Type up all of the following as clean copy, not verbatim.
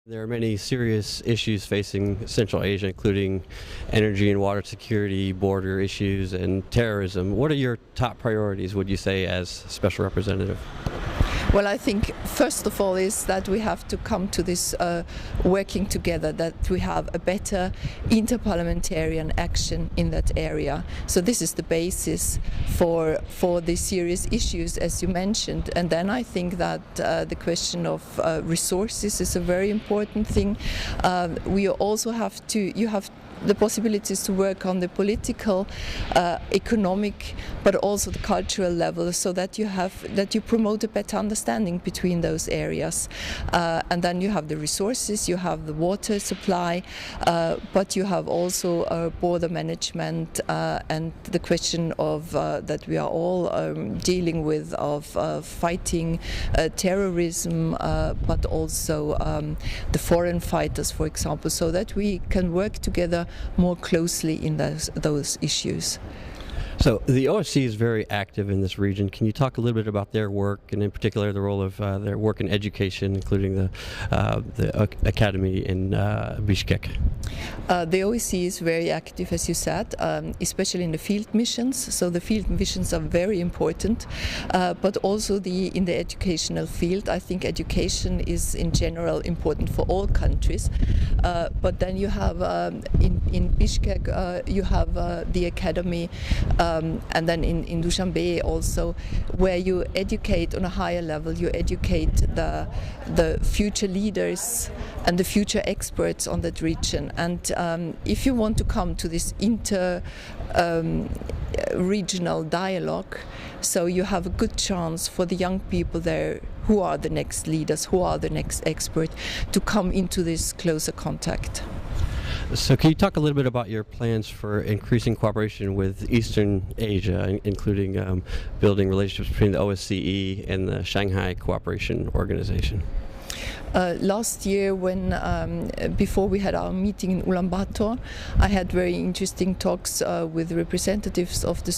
There are many serious issues facing Central Asia, including energy and water security, border issues, and terrorism. What are your top priorities, would you say, as Special Representative? Well, I think first of all is that we have to come to this working together, that we have a better interparliamentarian action in that area. So this is the basis for the serious issues, as you mentioned. And then I think that the question of resources is a very important thing. We also have to, you have the possibilities to work on the political, economic, but also the cultural level, so that you promote a better understanding between those areas. And then you have the resources, you have the water supply, but you have also border management and the question of that we are all dealing with of fighting terrorism, but also the foreign fighters, for example, so that we can work together more closely in those issues. So the OSCE is very active in this region. Can you talk a little bit about their work, and in particular the role of their work in education, including the academy in Bishkek? The OSCE is very active, as you said, especially in the field missions. So the field missions are very important, but also in the educational field. I think education is in general important for all countries. But then you have in Bishkek you have the academy. And then in Dushanbe also, where you educate on a higher level, you educate the future leaders and the future experts on that region. And if you want to come to this regional dialogue, so you have a good chance for the young people there, who are the next leaders, who are the next experts, to come into this closer contact. So can you talk a little bit about your plans for increasing cooperation with Eastern Asia, including building relationships between the OSCE and the Shanghai Cooperation Organization? Last year, before we had our meeting in Ulaanbaatar, I had very interesting talks with representatives of the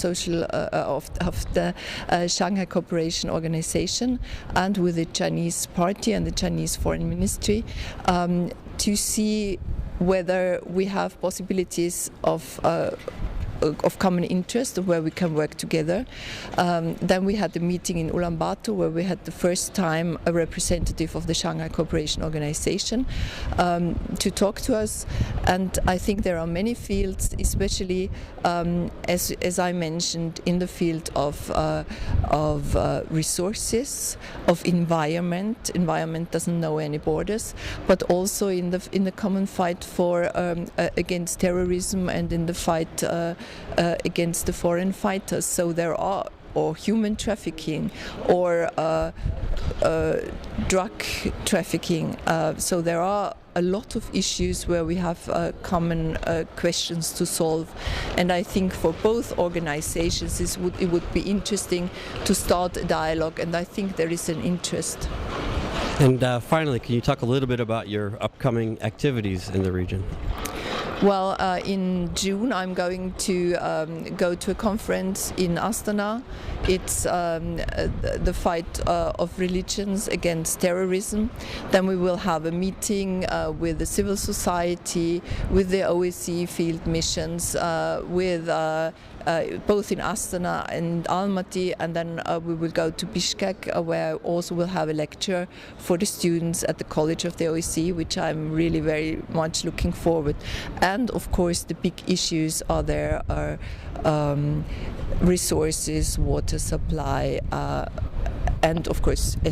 Shanghai Cooperation Organization and with the Chinese Party and the Chinese Foreign Ministry to see whether we have possibilities of common interest, where we can work together. Then we had the meeting in Ulaanbaatar, where we had the first time a representative of the Shanghai Cooperation Organization to talk to us. And I think there are many fields, especially as I mentioned, in the field of resources, of environment. Environment doesn't know any borders, but also in the common fight for against terrorism and in the fight against the foreign fighters. So there are, or human trafficking, or drug trafficking. So there are a lot of issues where we have common questions to solve, and I think for both organizations it would be interesting to start a dialogue, and I think there is an interest. And finally, can you talk a little bit about your upcoming activities in the region? Well, in June I'm going to go to a conference in Astana. It's the fight of religions against terrorism. Then we will have a meeting with the civil society, with the OSCE field missions, with both in Astana and Almaty, and then we will go to Bishkek, where also we'll have a lecture for the students at the College of the OSCE, which I'm really very much looking forward. And of course the big issues are there are resources, water supply, and of course